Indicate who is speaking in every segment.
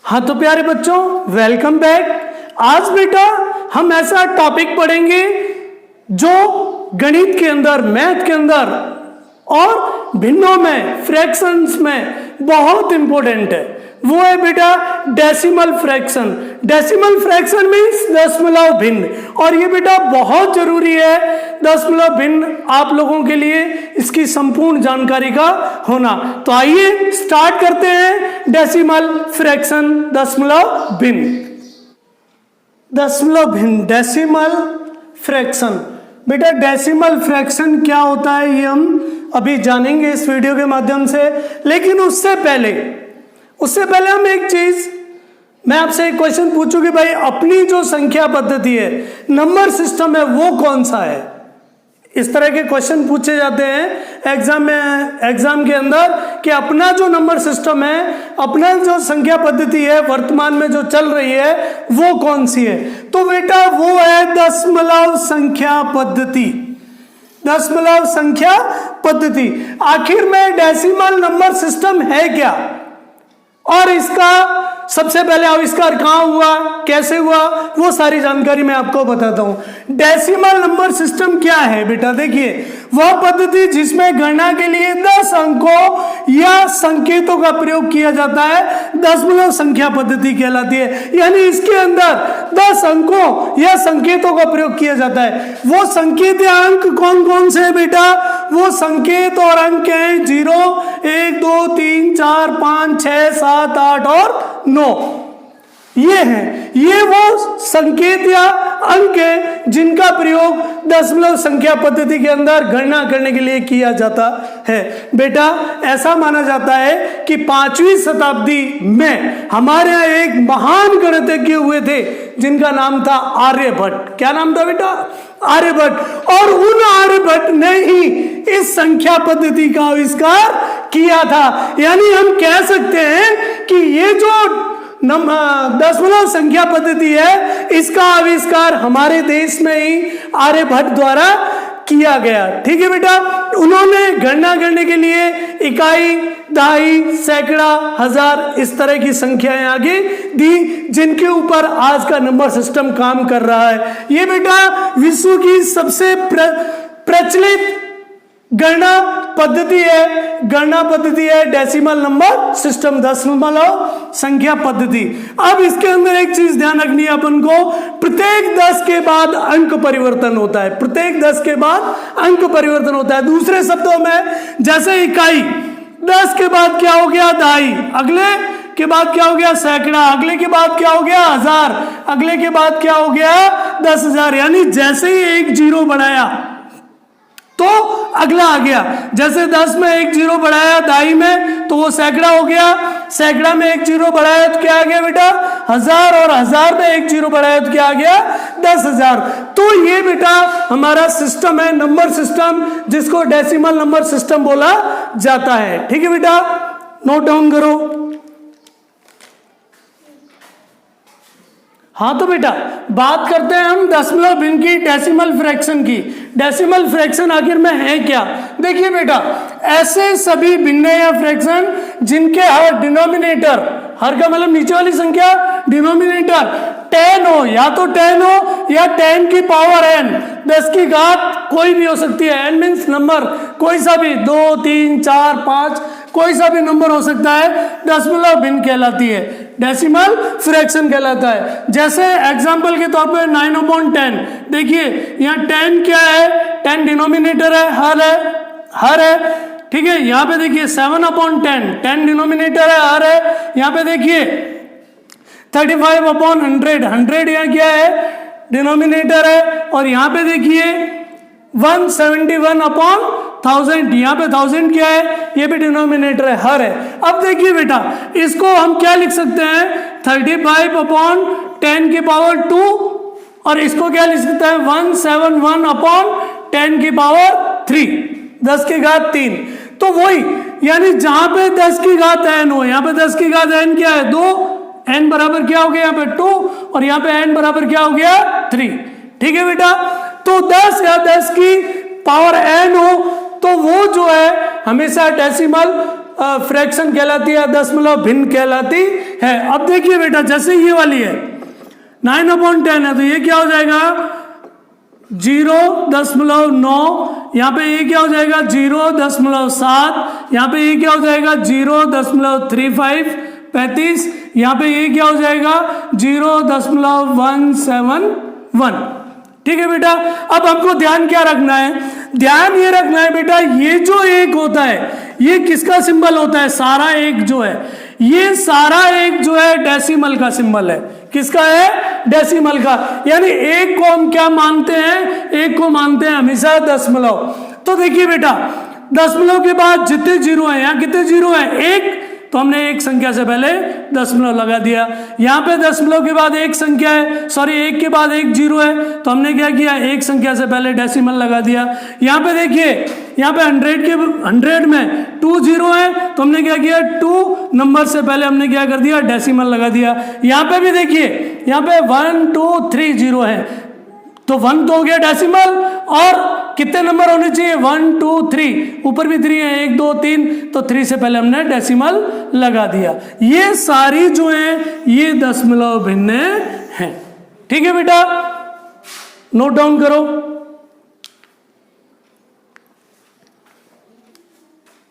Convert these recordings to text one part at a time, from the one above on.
Speaker 1: हाँ तो प्यारे बच्चों, वेलकम बैक। आज बेटा हम ऐसा टॉपिक पढ़ेंगे जो गणित के अंदर, मैथ के अंदर और भिन्नों में, फ्रैक्शंस में बहुत इंपॉर्टेंट है। वो है बेटा decimal fraction. Decimal fraction means दशमलव भिन्न, और ये बेटा बहुत जरूरी है दशमलव भिन्न आप लोगों के लिए, इसकी संपूर्ण जानकारी का होना। तो आइए स्टार्ट करते हैं डेसिमल फ्रैक्शन, दशमलव भिन्न। दशमलव भिन्न, डेसिमल फ्रैक्शन। बेटा डेसिमल फ्रैक्शन क्या होता है ये हम अभी जानेंगे इस वीडियो के माध्यम से, लेकिन उससे पहले हम एक चीज, मैं आपसे एक क्वेश्चन पूछूं कि भाई अपनी जो संख्या पद्धति है, नंबर सिस्टम है, वो कौन सा है। इस तरह के क्वेश्चन पूछे जाते हैं एग्जाम के अंदर कि अपना जो नंबर सिस्टम है, अपना जो संख्या पद्धति है वर्तमान में जो चल रही है, वो कौन सी है। तो बेटा वो है दशमलव संख्या पद्धति। दशमलव संख्या पद्धति। आखिर में डेसिमल नंबर सिस्टम है क्या, और इसका सबसे पहले आविष्कार कहां हुआ, कैसे हुआ, वो सारी जानकारी मैं आपको बताता हूं। डेसिमल नंबर सिस्टम क्या है बेटा, देखिए वह पद्धति जिसमें गणना के लिए 10 अंकों या संकेतों का प्रयोग किया जाता है, दशमलव संख्या पद्धति कहलाती है। यानी इसके अंदर 10 अंकों या संकेतों का प्रयोग किया जाता है। वो संकेत या अंक कौन कौन से है बेटा, वो संकेत और अंक हैं 0, 1, 2, 3, 4, 5, 6, 7, 8 और 9। ये हैं, ये वो संकेत या अंक है जिनका प्रयोग दशमलव संख्या पद्धति के अंदर गणना करने के लिए किया जाता है। बेटा ऐसा माना जाता है कि 5वीं शताब्दी में हमारे यहाँ एक महान गणितज्ञ हुए थे जिनका नाम था आर्यभट्ट। क्या नाम था बेटा, आर्यभट्ट। और उन आर्यभट्ट ने ही इस संख्या पद्धति का आविष्कार किया था। यानी हम कह सकते हैं कि ये जो दशमलव संख्या पद्धति है, इसका आविष्कार हमारे देश में ही आर्यभट्ट द्वारा किया गया। ठीक है बेटा, उन्होंने गणना करने के लिए इकाई, दहाई, सैकड़ा, हजार, इस तरह की संख्याएं आगे दी, जिनके ऊपर आज का नंबर सिस्टम काम कर रहा है। ये बेटा विश्व की सबसे प्रचलित गणना पद्धति है डेसिमल नंबर सिस्टम, दशमलव संख्या पद्धति। अब इसके अंदर एक चीज ध्यान रखनी है अपन को, प्रत्येक 10 के बाद अंक परिवर्तन होता है। प्रत्येक 10 के बाद अंक परिवर्तन होता है। दूसरे शब्दों में, जैसे इकाई 10 के बाद क्या हो गया, दहाई, अगले के बाद क्या हो गया, सैकड़ा, अगले के बाद क्या हो गया, हजार, अगले के बाद क्या हो गया, 10,000। यानी जैसे ही एक 0 बढ़ाया तो अगला आ गया। जैसे 10 में एक 0 बढ़ाया दहाई में, तो वो सैकड़ा हो गया। सैकड़ा में एक 0 बढ़ाया तो क्या आ गया बेटा, 1000, और 1000 में एक 0 बढ़ाया तो क्या आ गया, 10,000। तो ये बेटा हमारा सिस्टम है, नंबर सिस्टम, जिसको डेसिमल नंबर सिस्टम बोला जाता है। ठीक है बेटा, नोट डाउन करो। हाँ तो बेटा बात करते हैं हम दशमलव भिन्न की, डेसिमल फ्रैक्शन की। डेसिमल फ्रैक्शन आखिर में है क्या। देखिए बेटा, ऐसे सभी भिन्न या फ्रैक्शन जिनके हर डिनोमिनेटर, हर का मतलब नीचे वाली संख्या, डिनोमिनेटर 10 हो, या तो 10 हो या 10 की पावर n, 10 की घात कोई भी हो सकती है। n मीन्स नंबर, कोई सा भी, 2, 3, 4, 5, कोई सा भी नंबर हो सकता है, दशमलव भिन्न कहलाती है, डेसिमल फ्रैक्शन कहलाता है। जैसे एग्जांपल के तौर पे 9/10, देखिए यहाँ 10 क्या है, 10 डिनोमिनेटर है, हर है। ठीक है, यहाँ पे देखिए 7/10, 10 डिनोमिनेटर है, हर है। यहाँ पे देखिए 35/100, 100 यहाँ क्या है, डिनोमिनेटर है। और यहाँ पे देखिए 171/1000, यहाँ पे 1000 क्या है, ये भी डिनोमिनेटर है, हर है। अब देखिए बेटा, इसको हम क्या लिख सकते हैं, 35/10 की पावर 2, और इसको क्या लिख सकते हैं, 171/10 की पावर 3, 10 की घात 3। तो वही, यानी जहां पे 10 की घात n हो, यहाँ पे 10 की घात n क्या है, 2, n बराबर क्या हो गया, यहाँ पे 2, और यहाँ पे n बराबर क्या हो गया, 3। ठीक है बेटा, तो 10 या 10 की पावर n हो तो वो जो है हमेशा डेसिमल फ्रैक्शन कहलाती है, दशमलव भिन्न कहलाती है। अब देखिए बेटा, जैसे ये वाली है 9/10 है, तो ये क्या हो जाएगा 0.9, यहाँ पे ये क्या हो जाएगा 0.7, यहाँ पे ये क्या हो जाएगा 0.35, 35, यहाँ पे ये क्या हो जाएगा 0.171। ठीक है बेटा। अब हमको ध्यान क्या रखना है, ध्यान ये रखना है बेटा, ये जो एक होता है ये किसका सिंबल होता है, सारा एक जो है, ये सारा एक जो है डेसिमल का सिंबल है। किसका है, डेसिमल का। यानी एक को हम क्या मानते हैं, एक को मानते हैं हमेशा दशमलव। तो देखिए बेटा, दशमलव के बाद जितने जीरो हैं, यहाँ कितने जीरो हैं, एक, तो हमने एक संख्या से पहले दशमलव लगा दिया। यहाँ पे दशमलव के बाद एक संख्या है, सॉरी एक के बाद एक जीरो है, तो हमने क्या किया, एक संख्या से पहले डेसिमल लगा दिया। यहाँ पे देखिए, यहाँ पे 100 में 2 जीरो है, तो हमने क्या किया, 2 नंबर से पहले हमने क्या कर दिया, डेसिमल लगा दिया। यहाँ पे भी देखिए, यहाँ पे 1 2 3 जीरो है, तो 1 तो हो गया डेसिमल, और कितने नंबर होने चाहिए, 1 2 3, ऊपर भी 3 है, 1 2 3, तो 3 से पहले हमने डेसिमल लगा दिया। ये सारी जो है ये दशमलव भिन्न है। ठीक है बेटा, नोट डाउन करो।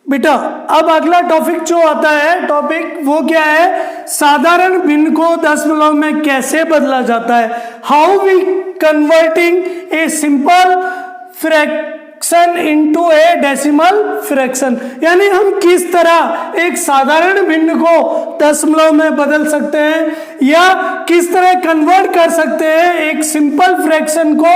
Speaker 1: बेटा अब अगला टॉपिक जो आता है, टॉपिक वो क्या है, साधारण भिन्न को दशमलव में कैसे बदला जाता है। How we converting a simple fraction into a decimal fraction, यानी हम किस तरह एक साधारण भिन्न को दशमलव में बदल सकते हैं, या किस तरह कन्वर्ट कर सकते हैं एक सिंपल फ्रैक्शन को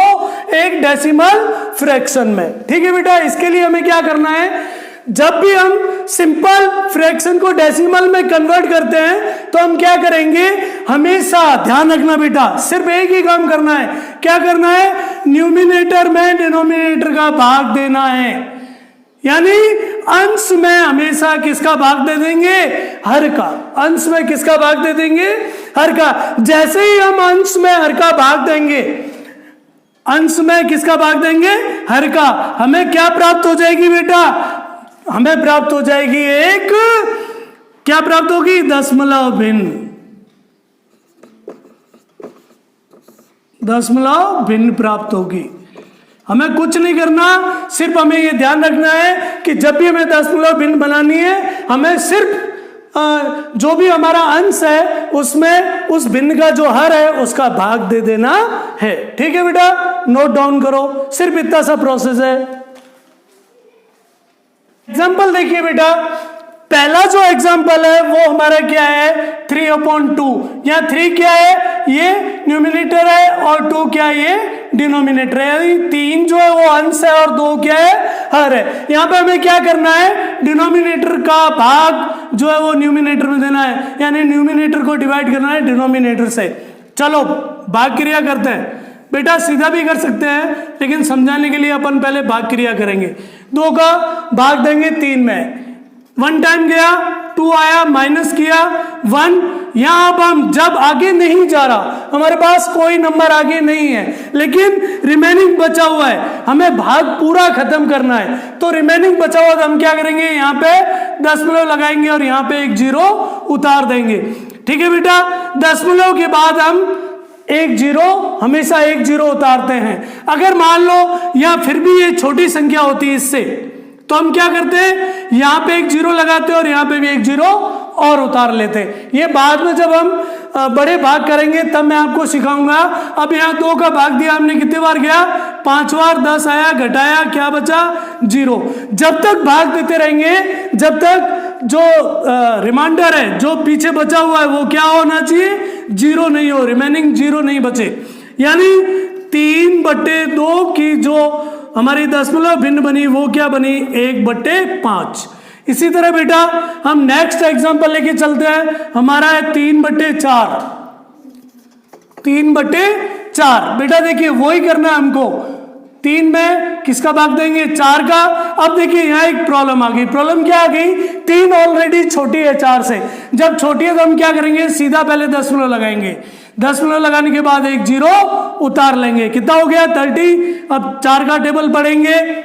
Speaker 1: एक डेसिमल फ्रैक्शन में। ठीक है बेटा, इसके लिए हमें क्या करना है, जब भी हम सिंपल फ्रैक्शन को डेसिमल में कन्वर्ट करते हैं तो हम क्या करेंगे, हमेशा ध्यान रखना बेटा, सिर्फ एक ही काम करना है। क्या करना है, न्यूमिनेटर में डिनोमिनेटर का भाग देना है। यानी अंश में हमेशा किसका भाग दे देंगे, हर का। अंश में किसका भाग दे देंगे, हर का। जैसे ही हम अंश में हर का भाग देंगे, अंश में किसका भाग देंगे, हर का, हमें क्या प्राप्त हो जाएगी बेटा, हमें प्राप्त हो जाएगी एक, क्या प्राप्त होगी, दशमलव भिन्न। दशमलव भिन्न प्राप्त होगी। हमें कुछ नहीं करना, सिर्फ हमें यह ध्यान रखना है कि जब भी हमें दशमलव भिन्न बनानी है, हमें सिर्फ जो भी हमारा अंश है उसमें उस भिन्न का जो हर है उसका भाग दे देना है। ठीक है बेटा, नोट डाउन करो, सिर्फ इतना सा प्रोसेस है। एग्जाम्पल देखिए बेटा, पहला जो एग्जाम्पल है वो हमारा क्या है, 3/2। यहाँ 3 क्या है, ये न्यूमिनेटर है, और 2 क्या है, ये डिनोमिनेटर है। यानी 3 जो है वो अंश है और 2 क्या है, हर है। यहाँ पे हमें क्या करना है, डिनोमिनेटर का भाग जो है वो न्यूमिनेटर में देना है, यानी न्यूमिनेटर को डिवाइड करना है डिनोमिनेटर से। चलो भाग क्रिया करते हैं बेटा, सीधा भी कर सकते हैं, लेकिन समझाने के लिए अपन पहले भाग क्रिया करेंगे। 2 का भाग देंगे 3 में, 1 टाइम गया, 2 आया, माइनस किया 1। यहां अब हम जब आगे नहीं जा रहा, हमारे पास कोई नंबर आगे नहीं है, लेकिन रिमेनिंग बचा हुआ है, हमें भाग पूरा खत्म करना है, तो रिमेनिंग बचा हुआ तो हम क्या करेंगे, यहाँ पे दशमलव लगाएंगे और यहाँ पे एक 0 उतार देंगे। ठीक है बेटा, दशमलव के बाद हम एक 0, हमेशा एक 0 उतारते हैं। अगर मान लो या फिर भी ये छोटी संख्या होती है इससे, तो हम क्या करते हैं, यहाँ पे एक 0 लगाते हैं और यहाँ पे भी एक 0 और उतार लेते हैं। ये बाद में जब हम बड़े भाग करेंगे तब मैं आपको सिखाऊंगा। अब यहाँ 2 का भाग दिया हमने, कितने बार गया, 5 बार, 10 आया, घटाया, क्या बचा, 0। जब तक भाग देते रहेंगे, जब तक जो रिमाइंडर है, जो पीछे बचा हुआ है, वो क्या होना चाहिए, 0 नहीं हो, रिमेनिंग 0 नहीं बचे। यानी 3/2 की जो हमारी दशमलव भिन्न बनी वो क्या बनी, 1/5। इसी तरह बेटा हम नेक्स्ट एग्जांपल लेके चलते हैं, हमारा है 3/4। 3/4 बेटा देखिए वही करना है हमको। 3 में किसका भाग देंगे, 4 का। अब देखिए यहाँ एक प्रॉब्लम आ गई। प्रॉब्लम क्या आ गई, 3 ऑलरेडी छोटी है 4 से। जब छोटी है तो हम क्या करेंगे, सीधा पहले दशमलव लगाएंगे। दशमलव लगाने के बाद एक 0 उतार लेंगे, कितना हो गया, 30। अब 4 का टेबल पढ़ेंगे,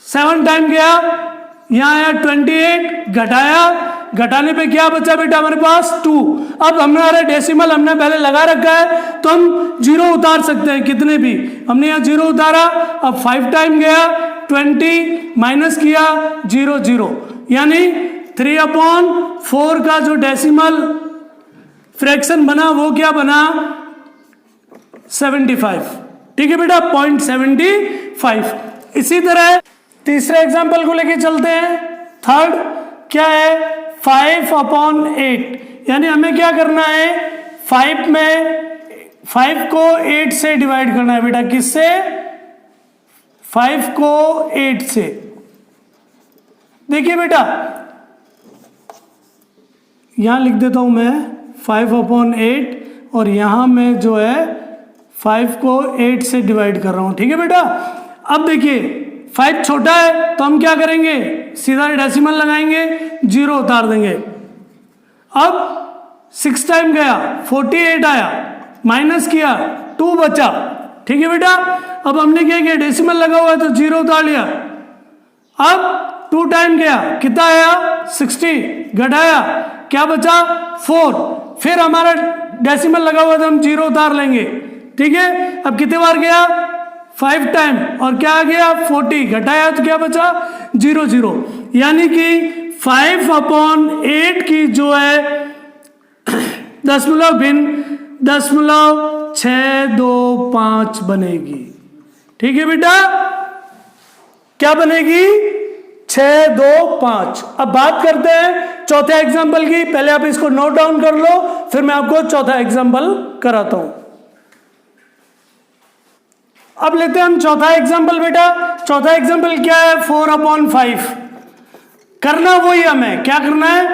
Speaker 1: 7 टाइम गया, यहाँ आया 28, घटाने पे क्या बचा बेटा हमारे पास 2। अब हमारा डेसिमल हमने पहले लगा रखा है तो हम 0 उतार सकते हैं, कितने भी। हमने यहाँ 0 उतारा, अब 5 टाइम गया, 20 माइनस किया, 0 0, यानी 3/4 का जो डेसिमल फ्रैक्शन बना वो क्या बना 75। ठीक है बेटा, 0.75। इसी तरह तीसरे एग्जाम्पल को लेके चलते हैं। थर्ड क्या है 5/8, यानी हमें क्या करना है 5 को 8 से डिवाइड करना है बेटा। किससे 5 को 8 से। देखिए बेटा यहां लिख देता हूं मैं 5/8 और यहां मैं जो है 5 को 8 से डिवाइड कर रहा हूं। ठीक है बेटा, अब देखिए 5 छोटा है तो हम क्या करेंगे सीधा डेसिमल लगाएंगे, 0 उतार देंगे। अब 6 टाइम गया, 48 आया, माइनस किया, 2 बचा। ठीक है बेटा, अब हमने क्या किया डेसिमल लगा हुआ है तो 0 उतार लिया। अब 2 टाइम गया, कितना आया 60, घटाया, क्या बचा 4। फिर हमारा डेसिमल लगा हुआ था, हम 0 उतार लेंगे। ठीक है, अब कितने बार गया 5 टाइम और क्या आ गया 40, घटाया तो क्या बचा 0 0, यानी कि 5/8 की जो है दशमलव भिन्न 0.625 बनेगी। ठीक है बेटा, क्या बनेगी 625। अब बात करते हैं चौथे एग्जाम्पल की। पहले आप इसको नोट डाउन कर लो, फिर मैं आपको चौथा एग्जाम्पल कराता हूं। अब लेते हैं हम चौथा एग्जाम्पल बेटा। चौथा एग्जाम्पल क्या है 4/5। करना वही हमें क्या करना है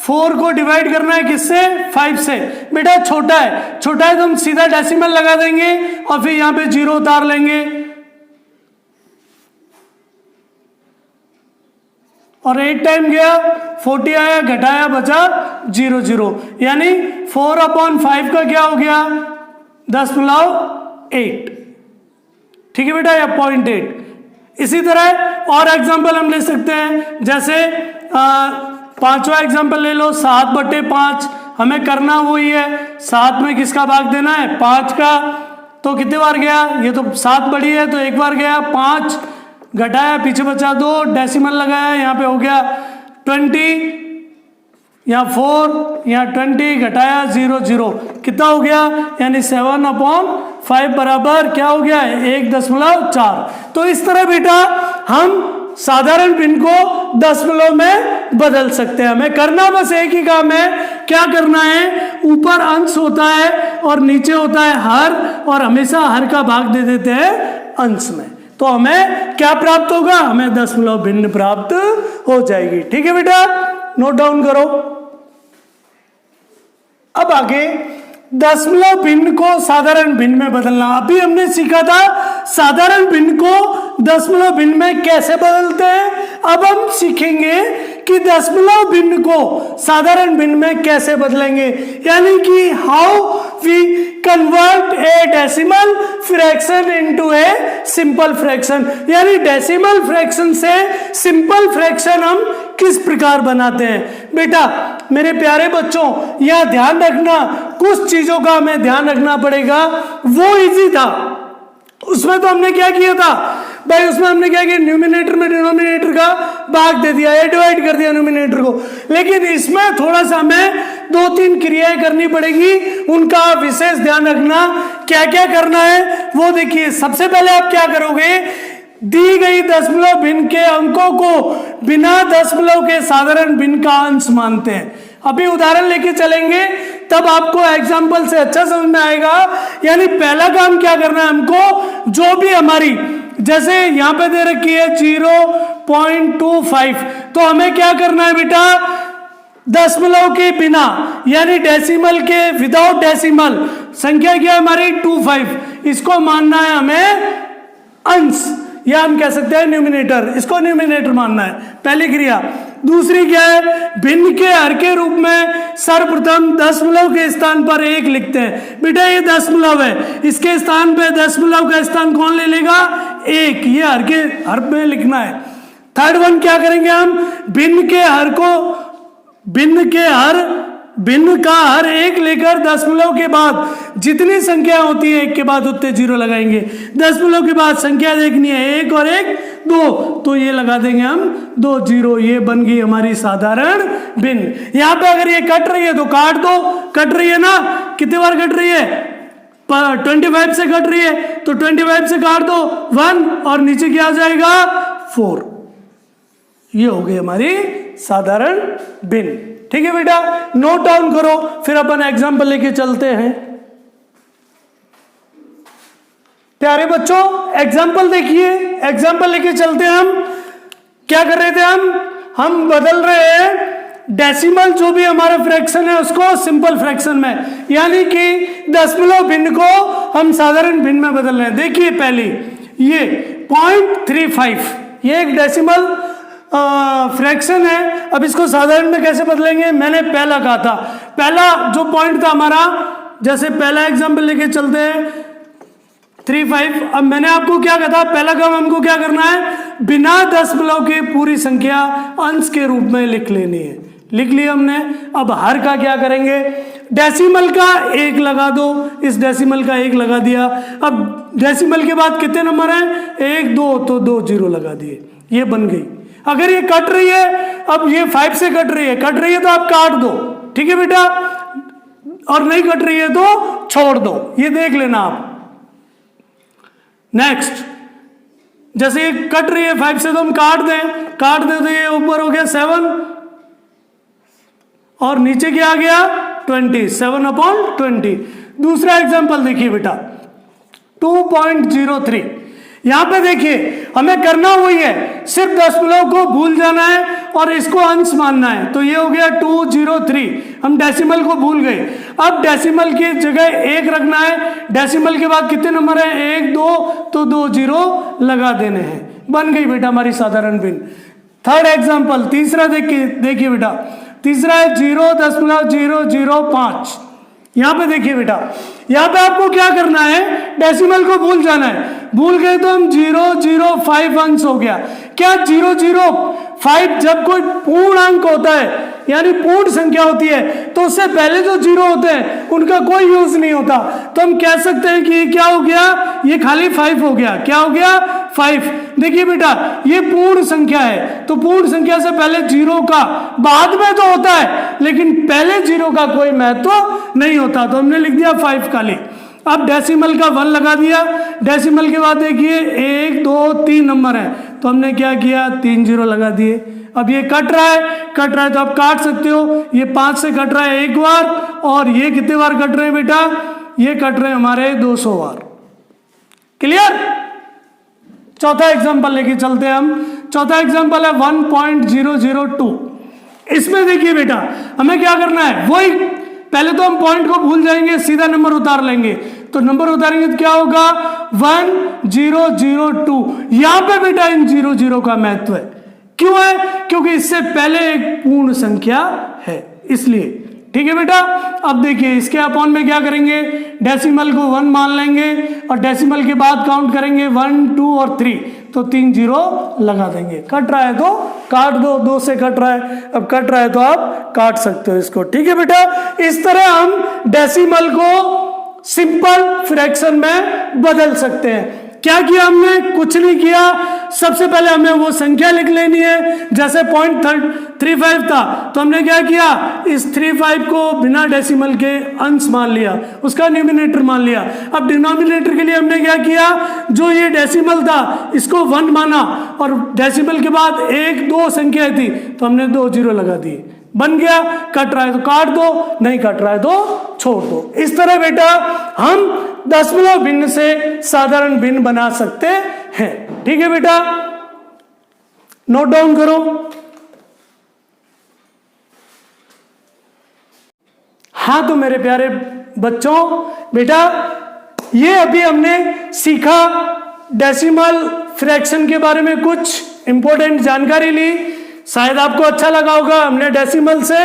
Speaker 1: 4 को डिवाइड करना है किससे 5 से। बेटा छोटा है तो हम सीधा डेसिमल लगा देंगे और फिर यहां पे 0 उतार लेंगे और 8 टाइम गया 40 आया, घटाया, बचा 0 0, यानी 4/5 का क्या हो गया 10.8। ठीक है बेटा, या 0.8। इसी तरह और एग्जाम्पल हम ले सकते हैं, जैसे पांचवा एग्जाम्पल ले लो 7/5। हमें करना वही है, 7 में किसका भाग देना है 5 का। तो कितने बार गया, ये तो 7 बड़ी है तो एक बार गया 5, घटाया, पीछे बचा 2, डेसिमल लगाया, यहाँ पे हो गया 20, यहाँ 4, यहाँ 20, घटाया 0 0, कितना हो गया यानी 7/5 बराबर क्या हो गया 1.4। तो इस तरह बेटा हम साधारण भिन्न को दशमलव में बदल सकते हैं। हमें करना बस एक ही काम है, क्या करना है ऊपर अंश होता है और नीचे होता है हर, और हमेशा हर का भाग दे देते हैं अंश में, तो हमें क्या प्राप्त होगा, हमें दशमलव भिन्न प्राप्त हो जाएगी। ठीक है बेटा, नोट डाउन करो। अब आगे दशमलव भिन्न को साधारण भिन्न में बदलना। अभी हमने सीखा था साधारण भिन्न को दशमलव भिन्न में कैसे बदलते हैं, अब हम सीखेंगे कि दशमलव भिन्न को साधारण भिन्न में कैसे बदलेंगे, यानी कि how we convert a decimal fraction into a simple fraction, यानी डेसिमल फ्रैक्शन से सिंपल फ्रैक्शन हम किस प्रकार बनाते हैं। बेटा मेरे प्यारे बच्चों यह ध्यान रखना, कुछ चीजों का हमें ध्यान रखना पड़ेगा। वो इजी था, उसमें तो हमने क्या किया था भाई, उसमें हमने क्या किया न्यूमिनेटर में डिनोमिनेटर का भाग दे दिया या डिवाइड कर दिया न्यूमिनेटर को, लेकिन इसमें थोड़ा सा हमें 2-3 क्रियाएं करनी पड़ेगी, उनका विशेष ध्यान रखना। क्या क्या करना है वो देखिए। सबसे पहले आप क्या करोगे, दी गई दशमलव भिन्न के अंकों को बिना दशमलव के साधारण भिन्न का अंश मानते हैं। अभी उदाहरण लेके चलेंगे तब आपको एग्जाम्पल से अच्छा समझ में आएगा। यानी पहला काम क्या करना है हमको, जो भी हमारी जैसे यहां पे दे रखी है 0.25, तो हमें क्या करना है बेटा, दशमलव के बिना यानी डेसिमल के विदाउट डेसिमल संख्या क्या है हमारी 25, इसको मानना है हमें अंश, या हम कह सकते हैं न्यूमिनेटर, इसको न्यूमिनेटर मानना है, पहली क्रिया। दूसरी क्या है, भिन्न के हर के रूप में सर्वप्रथम दशमलव के स्थान पर 1 लिखते हैं। बेटा ये दशमलव है, इसके स्थान पे दशमलव का स्थान कौन ले लेगा 1, ये हर के हर में लिखना है। थर्ड वन क्या करेंगे हम, भिन्न का हर एक लेकर दशमलव के बाद जितनी संख्या होती है एक के बाद उतने जीरो लगाएंगे। दशमलव के बाद संख्या देखनी है एक और एक दो, तो ये लगा देंगे हम 2 जीरो। ये बन गई हमारी साधारण भिन्न। यहां पे अगर ये कट रही है तो काट दो, कट रही है ना, कितने बार कट रही है, 25 से कट रही है तो 25 से काट दो 1 और नीचे क्या आ जाएगा 4। ये हो गई हमारी साधारण भिन्न। ठीक है बेटा, नोट डाउन करो, फिर अपन एग्जाम्पल लेके चलते हैं। प्यारे बच्चों एग्जाम्पल देखिए, एग्जाम्पल लेके चलते हैं। हम क्या कर रहे थे, हम बदल रहे हैं डेसिमल जो भी हमारा फ्रैक्शन है उसको सिंपल फ्रैक्शन में, यानी कि दशमलव भिन्न को हम साधारण भिन्न में बदल रहे हैं। देखिए पहले ये 0.35 ये एक डेसिमल फ्रैक्शन है। अब इसको साधारण में कैसे बदलेंगे, मैंने पहला कहा था, पहला जो पॉइंट था हमारा, जैसे पहला एग्जांपल लेके चलते हैं 35। अब मैंने आपको क्या कहा था, पहला काम हमको क्या करना है, बिना दशमलव के पूरी संख्या अंश के रूप में लिख लेनी है। लिख लिया हमने। अब हर का क्या करेंगे, डेसिमल का 1 लगा दो, इस डेसिमल का 1 लगा दिया। अब डेसिमल के बाद कितने नंबर हैं, 1 2, तो 2 जीरो लगा दिए, ये बन गई। अगर ये कट रही है, अब ये 5 से कट रही है तो आप काट दो, ठीक है बेटा, और नहीं कट रही है तो छोड़ दो, ये देख लेना आप। नेक्स्ट, जैसे ये कट रही है 5 से तो हम काट दें तो ये ऊपर हो गया 7 और नीचे क्या आ गया 20, 7/20। दूसरा एग्जांपल देखिए बेटा 2.03। यहां पे देखिए हमें करना वही है, सिर्फ दशमलव को भूल जाना है और इसको अंश मानना है। तो ये हो गया 203, हम डेसिमल को भूल गए। अब डेसिमल की जगह 1 रखना है, डेसिमल के बाद कितने नंबर है 1 2, तो 2 जीरो लगा देने हैं, बन गई बेटा हमारी साधारण भिन्न। थर्ड एग्जाम्पल, तीसरा देखिए बेटा, तीसरा है 0.005। यहां पे देखिए बेटा, यहां पे आपको क्या करना है, डेसिमल को भूल जाना है। भूल गए तो हम 005 अंश हो गया। क्या 005 जब कोई पूर्ण अंक होता है यानी पूर्ण संख्या होती है तो उससे पहले जो जीरो होते हैं उनका कोई यूज नहीं होता, तो हम कह सकते हैं कि क्या हो गया, ये खाली 5 हो गया। क्या हो गया 5। देखिए बेटा ये पूर्ण संख्या है, तो पूर्ण संख्या से पहले जीरो का बाद में तो होता है लेकिन पहले जीरो का कोई महत्व नहीं होता, तो हमने लिख दिया 5 खाली। अब डेसिमल का 1 लगा दिया, डेसिमल के बाद देखिए 1 2 3 नंबर है, तो हमने क्या किया 3 जीरो लगा दिए। अब ये कट रहा है तो आप काट सकते हो, ये 5 से कट रहा है 1 बार और ये कितने बार कट रहे हैं बेटा, ये कट रहे हैं हमारे 200 बार। क्लियर। चौथा एग्जांपल लेके चलते हैं हम। चौथा एग्जांपल है 1.002। इसमें देखिए बेटा हमें क्या करना है, वही पहले तो हम पॉइंट को भूल जाएंगे, सीधा नंबर उतार लेंगे। तो नंबर उतारेंगे तो क्या होगा 1002। यहां पे बेटा इन 00 का महत्व है। क्यों है, क्योंकि इससे पहले एक पूर्ण संख्या है इसलिए। ठीक है बेटा। अब देखिए इसके अपॉन में क्या करेंगे, डेसिमल को 1 मान लेंगे और डेसिमल के बाद काउंट करेंगे 1 2 और 3, तो 3 जीरो लगा देंगे। कट रहा है तो काट दो, 2 से कट रहा है, अब कट रहा है तो आप काट सकते हो इसको। ठीक है बेटा। इस तरह हम डेसिमल को सिंपल फ्रैक्शन में बदल सकते हैं। क्या किया हमने, कुछ नहीं किया। सबसे पहले हमें वो संख्या लिख लेनी है, जैसे 0.35 था तो हमने क्या किया, इस 35 को बिना डेसिमल के अंश मान लिया, उसका न्यूमिनेटर मान लिया। अब डिनोमिनेटर के लिए हमने क्या किया, जो ये डेसिमल था इसको 1 माना और डेसिमल के बाद 1 2 संख्या थी तो हमने 2 जीरो लगा दिए, बन गया। कट रहा है तो काट दो, नहीं कट रहा है तो छोड़ दो। इस तरह बेटा हम दशमलव भिन्न से साधारण भिन्न बना सकते हैं। ठीक है बेटा, नोट डाउन करो। हाँ तो मेरे प्यारे बच्चों, बेटा ये अभी हमने सीखा डेसिमल फ्रैक्शन के बारे में कुछ इंपॉर्टेंट जानकारी ली। शायद आपको अच्छा लगा होगा। हमने डेसिमल से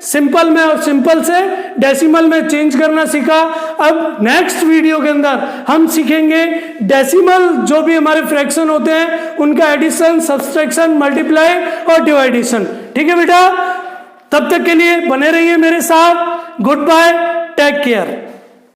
Speaker 1: सिंपल में और सिंपल से डेसिमल में चेंज करना सीखा। अब नेक्स्ट वीडियो के अंदर हम सीखेंगे डेसिमल जो भी हमारे फ्रैक्शन होते हैं उनका एडिशन, सब्सट्रैक्शन, मल्टीप्लाई और डिवाइडेशन। ठीक है बेटा, तब तक के लिए बने रहिए मेरे साथ। Good bye, take care.